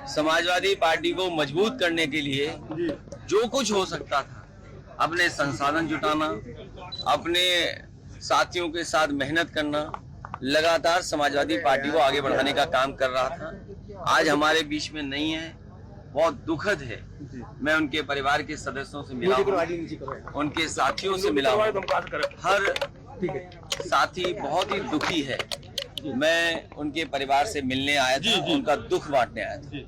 Samajwadi party को मजबूत करने के लिए जो कुछ हो सकता था, अपने संसाधन जुटाना, अपने साथियों के साथ मेहनत करना, लगातार समाजवादी पार्टी को आगे बढ़ाने का काम कर रहा था। आज हमारे बीच में नहीं है, बहुत दुखद है। मैं उनके परिवार के सदस्यों से मिला हूं, उनके साथियों से मिला हूं। हर साथी बहुत ही दुखी है। मैं उनके परिवार से मिलने आया था, उनका दुख बांटने आया था।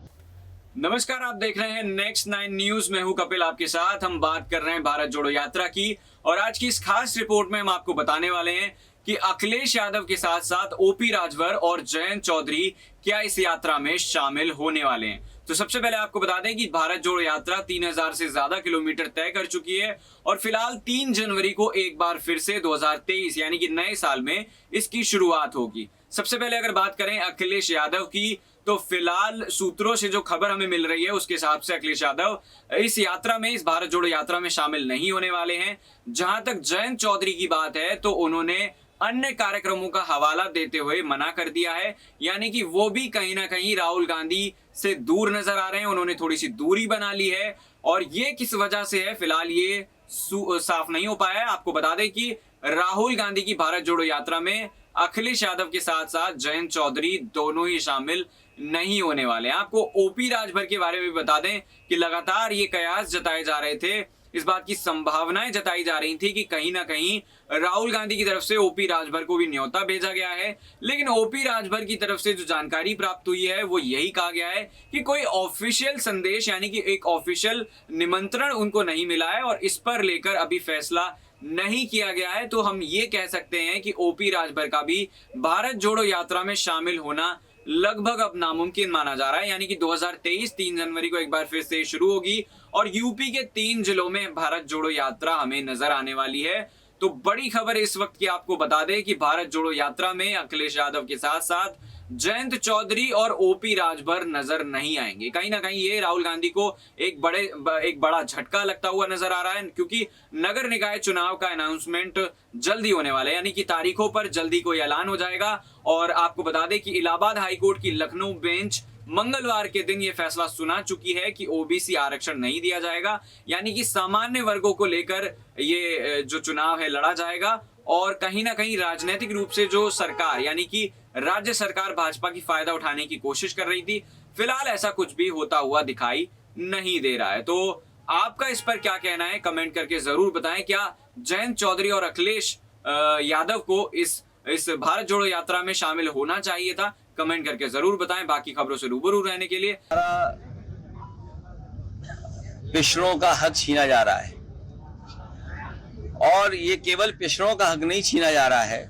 नमस्कार, आप देख रहे हैं नेक्स्ट 9 न्यूज। मैं हूं कपिल आपके साथ। हम बात कर रहे हैं भारत जोड़ो यात्रा की और आज की इस खास रिपोर्ट में हम आपको बताने वाले हैं कि अखिलेश यादव के साथ साथ ओपी राजभर और जयंत चौधरी क्या इस यात्रा में शामिल होने वाले हैं। तो सबसे पहले आपको बता दें कि भारत जोड़ो यात्रा 3000 से ज्यादा किलोमीटर तय कर चुकी है और फिलहाल 3 जनवरी को एक बार फिर से 2023 यानी कि नए साल में इसकी शुरुआत होगी। सबसे पहले अगर बात करें अखिलेश यादव की, तो फिलहाल सूत्रों से जो खबर हमें मिल रही है उसके हिसाब से अखिलेश यादव इस यात्रा में, इस भारत जोड़ो यात्रा में शामिल नहीं होने वाले हैं। जहां तक जयंत चौधरी की बात है तो उन्होंने अन्य कार्यक्रमों का हवाला देते हुए मना कर दिया है, यानी कि वो भी कहीं ना कहीं राहुल गांधी से दूर नजर आ रहे हैं। उन्होंने थोड़ी सी दूरी बना ली है और ये किस वजह से है फिलहाल ये साफ नहीं हो पाया है। आपको बता दें कि राहुल गांधी की भारत जोड़ो यात्रा में अखिलेश यादव के साथ साथ जयंत चौधरी दोनों ही शामिल नहीं होने वाले हैं। आपको ओपी राजभर के बारे में बता दें कि लगातार ये कयास जताए जा रहे थे, इस बात की संभावनाएं जताई जा रही थी कि कहीं ना कहीं राहुल गांधी की तरफ से ओपी राजभर को भी न्योता भेजा गया है। लेकिन ओपी राजभर की तरफ से जो जानकारी प्राप्त हुई है वो यही कहा गया है कि कोई ऑफिशियल संदेश यानी कि एक ऑफिशियल निमंत्रण उनको नहीं मिला है और इस पर लेकर अभी फैसला नहीं किया गया है। तो हम ये कह सकते हैं कि ओपी राजभर का भी भारत जोड़ो यात्रा में शामिल होना लगभग अब नामुमकिन माना जा रहा है, यानी कि 2023 3 जनवरी को एक बार फिर से शुरू होगी और यूपी के 3 जिलों में भारत जोड़ो यात्रा हमें नजर आने वाली है। तो बड़ी खबर इस वक्त की आपको बता दें कि भारत जोड़ो यात्रा में अखिलेश यादव के साथ साथ जयंत चौधरी और ओपी राजभर नजर नहीं आएंगे। कहीं ना कहीं ये राहुल गांधी को एक बड़ा झटका लगता हुआ नजर आ रहा है, क्योंकि नगर निकाय चुनाव का अनाउंसमेंट जल्दी होने वाला है, यानी कि तारीखों पर जल्दी कोई ऐलान हो जाएगा। और आपको बता दें कि इलाहाबाद हाईकोर्ट की लखनऊ बेंच मंगलवार के दिन ये फैसला सुना चुकी है कि ओबीसी आरक्षण नहीं दिया जाएगा, यानी कि सामान्य वर्गों को लेकर ये जो चुनाव है लड़ा जाएगा। और कहीं ना कहीं राजनीतिक रूप से जो सरकार यानी कि राज्य सरकार भाजपा की फायदा उठाने की कोशिश कर रही थी, फिलहाल ऐसा कुछ भी होता हुआ दिखाई नहीं दे रहा है। तो आपका इस पर क्या कहना है, कमेंट करके जरूर बताएं। क्या जयंत चौधरी और अखिलेश यादव को इस भारत जोड़ो यात्रा में शामिल होना चाहिए था? कमेंट करके जरूर बताएं। बाकी खबरों से रूबरू रहने के लिए। पिछड़ों का हक छीना जा रहा है और ये केवल पिछड़ों का हक नहीं छीना जा रहा है।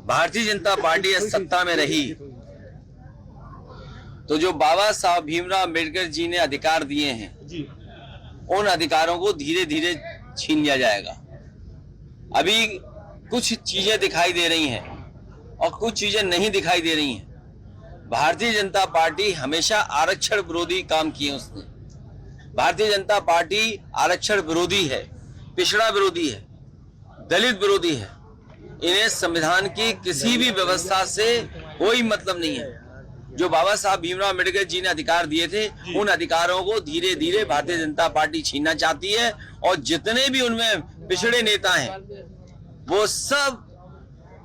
भारतीय जनता पार्टी सत्ता में रही तो जो बाबा साहब भीमराव अम्बेडकर जी ने अधिकार दिए हैं उन अधिकारों को धीरे धीरे छीन लिया जाएगा। अभी कुछ चीजें दिखाई दे रही हैं और कुछ चीजें नहीं दिखाई दे रही हैं। भारतीय जनता पार्टी हमेशा आरक्षण विरोधी काम किए उसने। भारतीय जनता पार्टी आरक्षण विरोधी है, पिछड़ा विरोधी है, दलित विरोधी है। इन्हें संविधान की किसी भी व्यवस्था से कोई मतलब नहीं है। जो बाबा साहब भीमराव अम्बेडकर जी ने अधिकार दिए थे उन अधिकारों को धीरे धीरे भारतीय जनता पार्टी छीनना चाहती है और जितने भी उनमें पिछड़े नेता हैं वो सब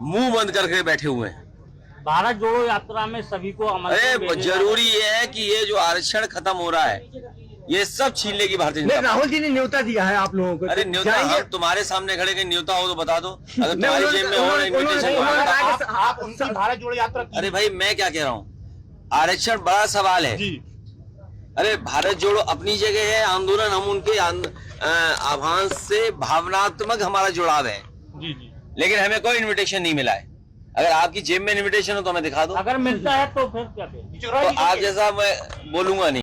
मुंह बंद करके बैठे हुए हैं। भारत जोड़ो यात्रा में सभी को अरे जरूरी ये है कि ये जो आरक्षण खत्म हो रहा है ये सब छीन लेगी भारतीय जनता पार्टी। राहुल जी ने न्योता दिया है आप लोगों को। अरे न्योता हम तुम्हारे सामने खड़े, कहीं न्योता हो तो बता दो। अगर तुम्हारी जेब में हो इन्विटेशन आप उनकी भारत जोड़ो यात्रा। अरे भाई मैं क्या कह रहा हूँ, आरक्षण बड़ा सवाल है। अरे भारत जोड़ो अपनी जगह है आंदोलन, हम उनके आह्वान से भावनात्मक हमारा जुड़ाव है। लेकिन हमें कोई इन्विटेशन नहीं मिला है। अगर आपकी जेब में इन्विटेशन हो तो हमें दिखा दो। अगर मिलता है तो फिर क्या? तो आप जैसा मैं बोलूंगा नहीं।